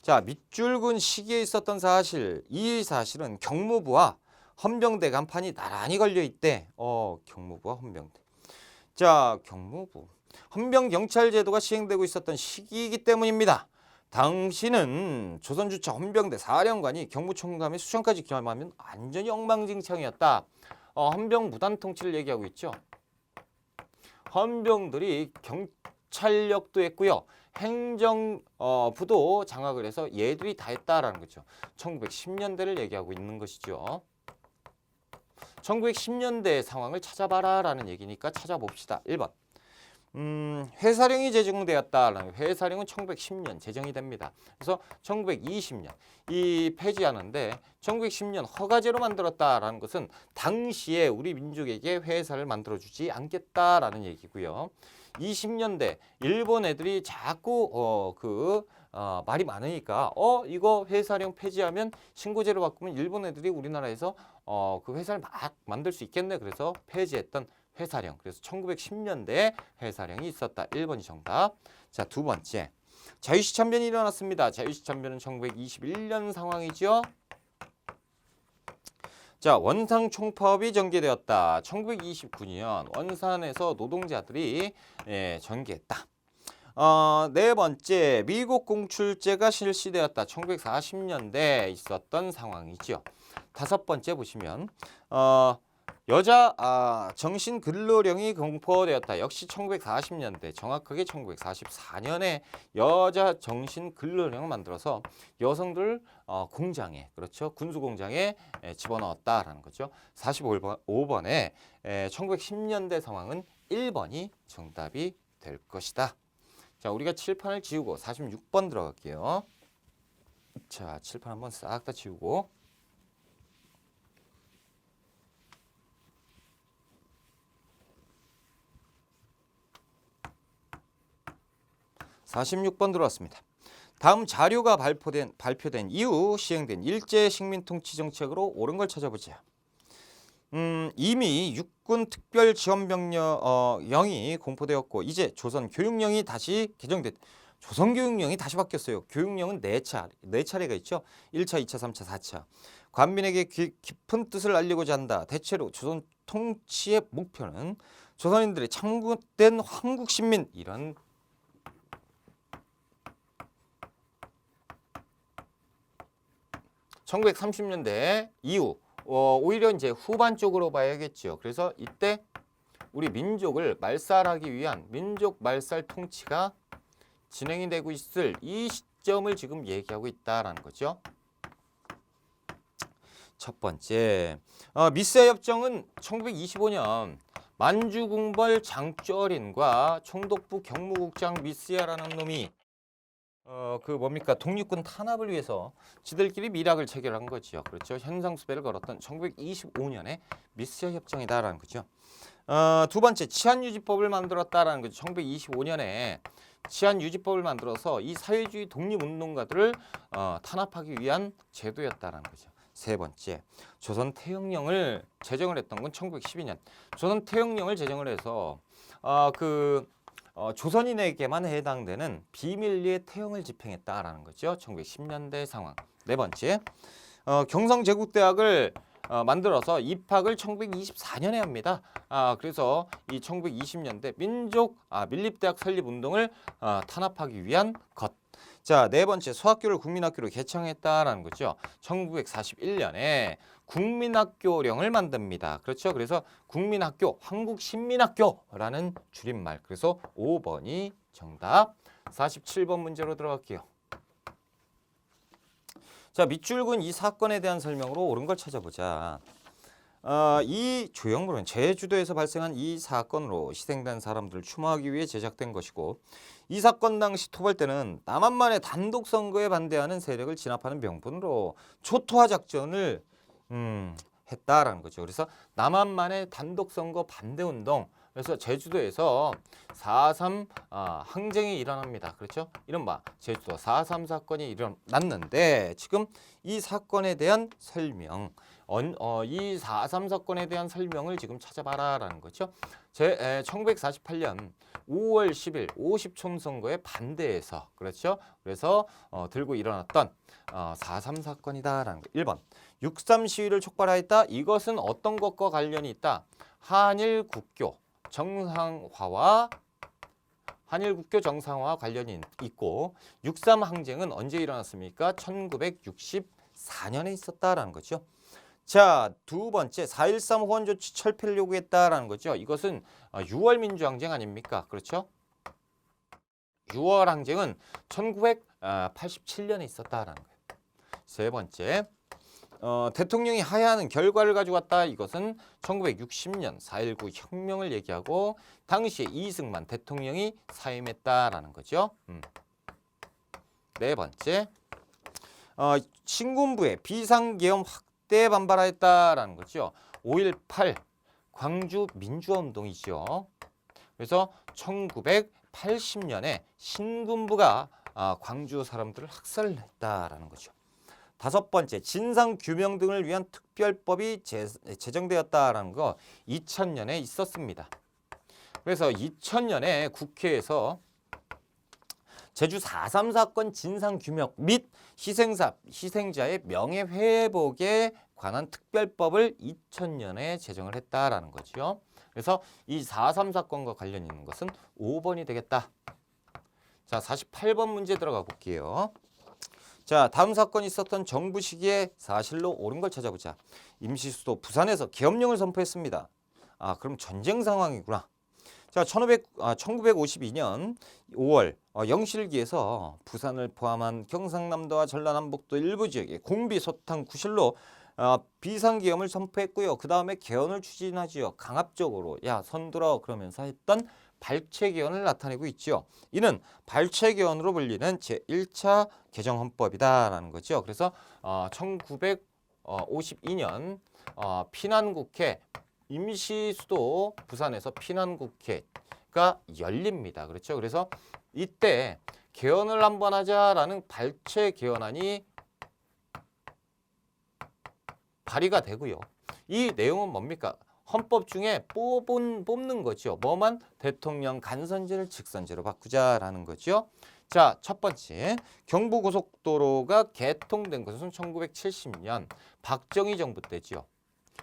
자, 밑줄근 시기에 있었던 사실, 이 사실은 경무부와 헌병대 간판이 나란히 걸려 있대. 경무부와 헌병대. 자, 경무부. 헌병경찰 제도가 시행되고 있었던 시기이기 때문입니다. 당시는 조선주차 헌병대 사령관이 경무총감의 수장까지 겸하면 완전히 엉망진창이었다. 헌병 무단 통치를 얘기하고 있죠. 헌병들이 경찰력도 했고요. 행정부도 장악을 해서 얘들이 다 했다라는 거죠. 1910년대를 얘기하고 있는 것이죠. 1910년대 상황을 찾아봐라 라는 얘기니까 찾아봅시다. 1번. 회사령이 제정되었다라는, 회사령은 1910년 제정이 됩니다. 그래서 1920년 이 폐지하는데 1910년 허가제로 만들었다라는 것은 당시에 우리 민족에게 회사를 만들어주지 않겠다라는 얘기고요. 20년대 일본 애들이 자꾸 말이 많으니까 이거 회사령 폐지하면 신고제로 바꾸면 일본 애들이 우리나라에서 그 회사를 막 만들 수 있겠네. 그래서 폐지했던 회사령. 그래서 1910년대에 회사령이 있었다. 1번이 정답. 자, 두 번째. 자유시참변이 일어났습니다. 자유시참변은 1921년 상황이죠. 자, 원상 총파업이 전개되었다. 1929년 원산에서 노동자들이 전개했다. 네 번째, 미국 공출제가 실시되었다. 1940년대에 있었던 상황이죠. 다섯 번째 보시면 여자 정신근로령이 공포되었다. 역시 1940년대, 정확하게 1944년에 여자 정신근로령을 만들어서 여성들 공장에, 그렇죠, 군수공장에 집어넣었다라는 거죠. 45번에 1910년대 상황은 1번이 정답이 될 것이다. 자, 우리가 칠판을 지우고 46번 들어갈게요. 자, 칠판 한번 싹 다 지우고 46번 들어왔습니다. 다음 자료가 발표된 이후 시행된 일제 식민통치 정책으로 옳은 걸 찾아보자. 이미 육군 특별지원병력령이 공포되었고 이제 조선교육령이 다시 개정됐. 조선교육령이 다시 바뀌었어요. 교육령은 네 차례가 있죠. 1차, 2차, 3차, 4차. 관민에게 깊은 뜻을 알리고자 한다. 대체로 조선 통치의 목표는 조선인들의 참고된 한국신민 이런 1930년대 이후 오히려 이제 후반 쪽으로 봐야겠죠. 그래서 이때 우리 민족을 말살하기 위한 민족 말살 통치가 진행이 되고 있을 이 시점을 지금 얘기하고 있다라는 거죠. 첫 번째, 미세 협정은 1925년 만주궁벌 장쩌린과 총독부 경무국장 미스야라는 놈이 독립군 탄압을 위해서 지들끼리 밀약을 체결한 거죠. 그렇죠. 현상수배를 걸었던 1925년에 미스야 협정이다라는 거죠. 두 번째, 치안유지법을 만들었다라는 거죠. 1925년에 치안유지법을 만들어서 이 사회주의 독립운동가들을 탄압하기 위한 제도였다라는 거죠. 세 번째, 조선태형령을 제정을 했던 건 1912년. 조선태형령을 제정을 해서 조선인에게만 해당되는 비밀리에 태형을 집행했다라는 거죠. 1910년대 상황. 네 번째, 경성제국대학을 만들어서 입학을 1924년에 합니다. 그래서 이 1920년대 밀립대학 설립운동을 탄압하기 위한 것. 자, 네 번째, 소학교를 국민학교로 개청했다라는 거죠. 1941년에 국민학교령을 만듭니다. 그렇죠. 그래서 국민학교, 한국신민학교라는 줄임말. 그래서 5번이 정답. 47번 문제로 들어갈게요. 자, 밑줄 근 이 사건에 대한 설명으로 옳은 걸 찾아보자. 이 조형물은 제주도에서 발생한 이 사건으로 희생된 사람들을 추모하기 위해 제작된 것이고 이 사건 당시 토벌대는 남한만의 단독 선거에 반대하는 세력을 진압하는 명분으로 초토화 작전을 했다라는 거죠. 그래서 남한만의 단독 선거 반대 운동. 그래서 제주도에서 4.3 항쟁이 일어납니다. 그렇죠? 이른바 제주도 4.3 사건이 일어났는데 지금 이 사건에 대한 설명, 이 4.3 사건에 대한 설명을 지금 찾아봐라라는 거죠. 1948년 5월 10일 50총 선거에 반대해서 그렇죠. 그래서 들고 일어났던 4.3 사건이다라는 거. 1번 6.3 시위를 촉발하였다. 이것은 어떤 것과 관련이 있다? 한일 국교 정상화와 관련이 있고 6.3 항쟁은 언제 일어났습니까? 1964년에 있었다라는 거죠. 자, 두 번째 4.13 호원조치 철폐를 요구했다라는 거죠. 이것은 6월 민주항쟁 아닙니까? 그렇죠? 6월 항쟁은 1987년에 있었다라는 거예요. 세 번째, 대통령이 하야하는 결과를 가져왔다. 이것은 1960년 4.19 혁명을 얘기하고 당시에 이승만 대통령이 사임했다라는 거죠. 네 번째, 신군부의 비상계엄 확대 반발하였다라는 거죠. 5.18 광주 민주화운동이죠. 그래서 1980년에 신군부가 광주 사람들을 학살을 했다라는 거죠. 다섯 번째, 진상규명 등을 위한 특별법이 제정되었다라는 거 2000년에 있었습니다. 그래서 2000년에 국회에서 제주 4.3 사건 진상규명 및 희생자의 명예회복에 관한 특별법을 2000년에 제정을 했다라는 거죠. 그래서 이 4.3 사건과 관련 있는 것은 5번이 되겠다. 자, 48번 문제 들어가 볼게요. 자, 다음 사건이 있었던 정부 시기에 사실로 옳은 걸 찾아보자. 임시 수도 부산에서 계엄령을 선포했습니다. 아, 그럼 전쟁 상황이구나. 자, 1952년 5월 영실기에서 부산을 포함한 경상남도와 전라남북도 일부 지역에 공비 소탕 구실로 비상계엄을 선포했고요. 그 다음에 개헌을 추진하지요. 강압적으로 야 선들어 그러면서 했던 발췌개헌을 나타내고 있죠. 이는 발췌개헌으로 불리는 제1차 개정헌법이다라는 거죠. 그래서 1952년 피난국회 임시수도 부산에서 피난국회가 열립니다. 그렇죠. 그래서 이때 개헌을 한번 하자라는 발췌개헌안이 발의가 되고요. 이 내용은 뭡니까? 헌법 중에 뽑는 거죠. 뭐만? 대통령 간선제를 직선제로 바꾸자라는 거죠. 자, 첫 번째, 경부고속도로가 개통된 것은 1970년 박정희 정부 때죠.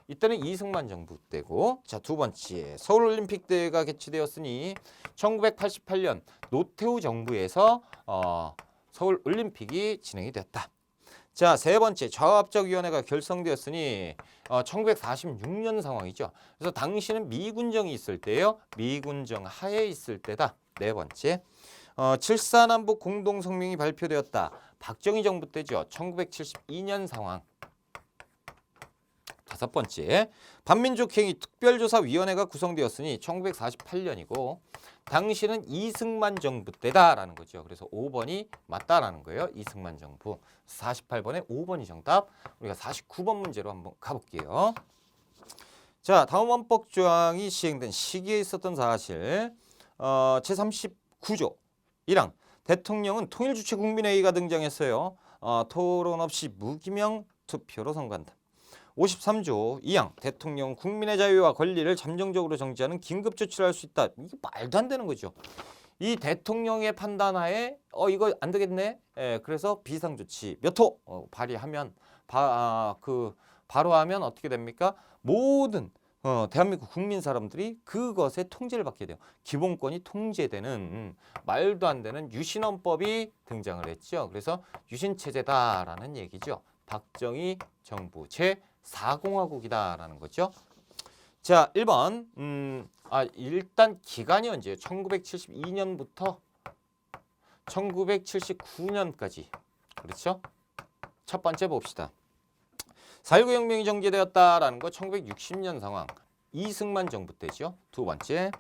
이때는 이승만 정부 때고, 자, 두 번째, 서울올림픽 대회가 개최되었으니 1988년 노태우 정부에서 서울올림픽이 진행이 됐다. 자, 세 번째, 좌합적위원회가 결성되었으니 1946년 상황이죠. 그래서 당시는 미군정이 있을 때요. 미군정 하에 있을 때다. 네 번째, 7.4남북 공동성명이 발표되었다. 박정희 정부 때죠. 1972년 상황. 다섯 번째, 반민족행위 특별조사위원회가 구성되었으니 1948년이고 당시는 이승만 정부 때다라는 거죠. 그래서 5번이 맞다라는 거예요. 이승만 정부. 48번에 5번이 정답. 우리가 49번 문제로 한번 가볼게요. 자, 다음 헌법 조항이 시행된 시기에 있었던 사실. 제39조 1항 대통령은 통일주체 국민회의가 등장했어요. 토론 없이 무기명 투표로 선거한다. 53조 2항 대통령 국민의 자유와 권리를 잠정적으로 정지하는 긴급조치를 할 수 있다. 이게 말도 안 되는 거죠. 이 대통령의 판단하에 이거 안 되겠네. 그래서 비상조치 몇 호 발의하면 바로 하면 어떻게 됩니까? 모든 대한민국 국민 사람들이 그것에 통제를 받게 돼요. 기본권이 통제되는 말도 안 되는 유신헌법이 등장을 했죠. 그래서 유신체제다라는 얘기죠. 박정희 정부 제4공화국이다라는 거죠. 자, 1번. 일단 기간이 언제예요? 1972년부터 1979년까지. 그렇죠? 첫 번째 봅시다. 4.19 혁명이 전개되었다라는 거 1960년 상황. 이승만 정부 때죠. 두 번째.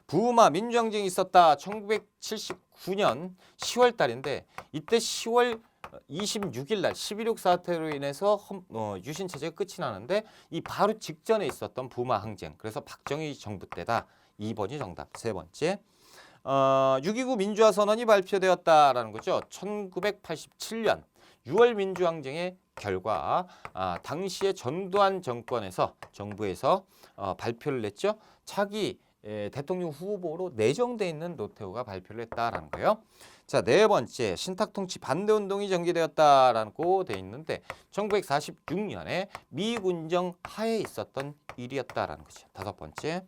부마 민주항쟁이 있었다. 1979년 10월 달인데 이때 10월 26일 날 11.6 사태로 인해서 유신 체제가 끝이 나는데 이 바로 직전에 있었던 부마 항쟁. 그래서 박정희 정부 때다. 2번이 정답. 세 번째. 6.29 민주화 선언이 발표되었다라는 거죠. 1987년 6월 민주항쟁의 결과 당시에 전두환 정부에서 발표를 냈죠. 차기 대통령 후보로 내정돼 있는 노태우가 발표를 했다라는 거예요. 자, 네 번째, 신탁통치 반대운동이 전개되었다라고 돼 있는데 1946년에 미군정 하에 있었던 일이었다라는 거죠. 다섯 번째,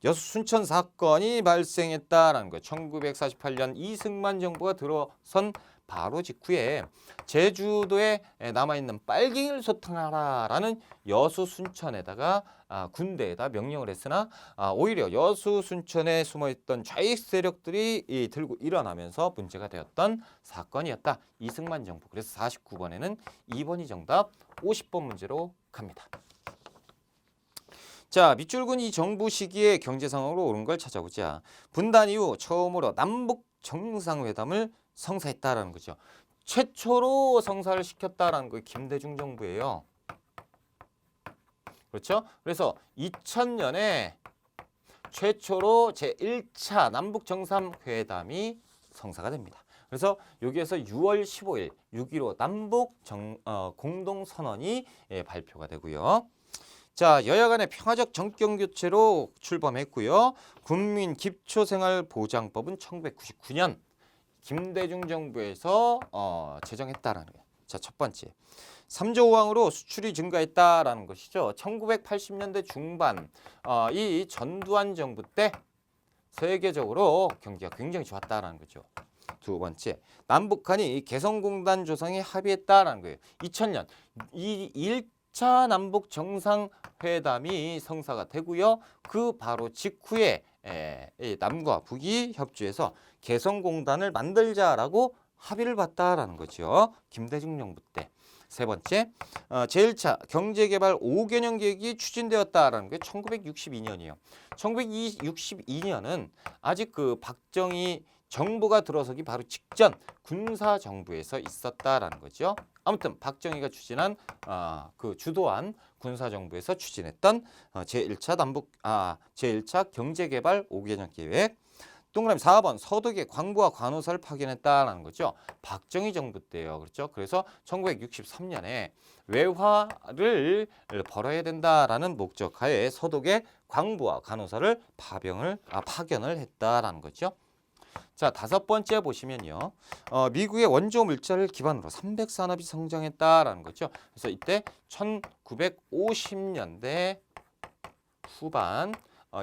여수 순천 사건이 발생했다라는 거예요. 1948년 이승만 정부가 들어선 바로 직후에 제주도에 남아있는 빨갱이를 소탕하라라는 여수 순천에다가 군대에다 명령을 했으나 오히려 여수 순천에 숨어있던 좌익 세력들이 들고 일어나면서 문제가 되었던 사건이었다. 이승만 정부. 그래서 49번에는 2번이 정답. 50번 문제로 갑니다. 자, 밑줄 근 이 정부 시기에 경제 상황으로 옳은 걸 찾아보자. 분단 이후 처음으로 남북 정상회담을 성사했다라는 거죠. 최초로 성사를 시켰다라는 거 김대중 정부예요. 그렇죠? 그래서 2000년에 최초로 제1차 남북 정상회담이 성사가 됩니다. 그래서 여기에서 6월 15일 6.15 남북 공동선언이 발표가 되고요. 자, 여야 간의 평화적 정권교체로 출범했고요. 국민기초생활보장법은 1999년 김대중 정부에서 제정했다라는 거예요. 자, 첫 번째. 3조 5항으로 수출이 증가했다라는 것이죠. 1980년대 중반 이 전두환 정부 때 세계적으로 경기가 굉장히 좋았다라는 거죠. 두 번째, 남북한이 개성공단 조성에 합의했다라는 거예요. 2000년 이 1차 남북 정상회담이 성사가 되고요. 그 바로 직후에 이 남과 북이 협조해서 개성공단을 만들자라고 합의를 봤다라는 거죠. 김대중 정부 때. 세 번째, 제1차 경제개발 5개년 계획이 추진되었다라는 게 1962년이에요. 1962년은 아직 그 박정희 정부가 들어서기 바로 직전 군사정부에서 있었다라는 거죠. 아무튼 박정희가 추진한 그 주도한 군사정부에서 추진했던 제1차 경제개발 5개년 계획. 동그라미 4번 서독에 광부와 관우사를 파견했다라는 거죠. 박정희 정부 때예요. 그렇죠? 그래서 1963년에 외화를 벌어야 된다라는 목적하에 서독에 광부와 간호사를 파견을 했다라는 거죠. 자, 다섯 번째 보시면요. 미국의 원조 물자를 기반으로 300산업이 성장했다라는 거죠. 그래서 이때 1950년대 후반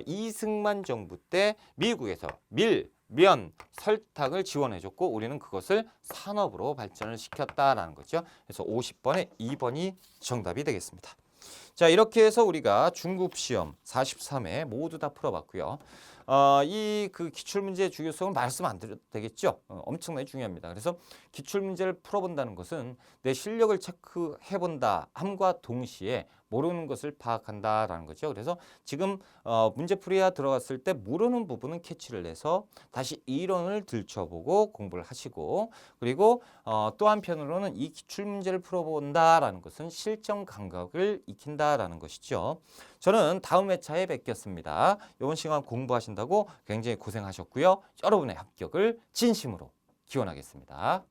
이승만 정부 때 미국에서 밀, 면, 설탕을 지원해줬고 우리는 그것을 산업으로 발전을 시켰다라는 거죠. 그래서 50번에 2번이 정답이 되겠습니다. 자, 이렇게 해서 우리가 중급시험 43회 모두 다 풀어봤고요. 이 그 기출문제의 중요성은 말씀 안 드려도 되겠죠. 엄청나게 중요합니다. 그래서 기출문제를 풀어본다는 것은 내 실력을 체크해본다 함과 동시에 모르는 것을 파악한다라는 거죠. 그래서 지금 문제풀이에 들어갔을 때 모르는 부분은 캐치를 해서 다시 이론을 들춰보고 공부를 하시고, 그리고 또 한편으로는 이 기출문제를 풀어본다라는 것은 실전 감각을 익힌다라는 것이죠. 저는 다음 회차에 뵙겠습니다. 이번 시간 공부하신다고 굉장히 고생하셨고요. 여러분의 합격을 진심으로 기원하겠습니다.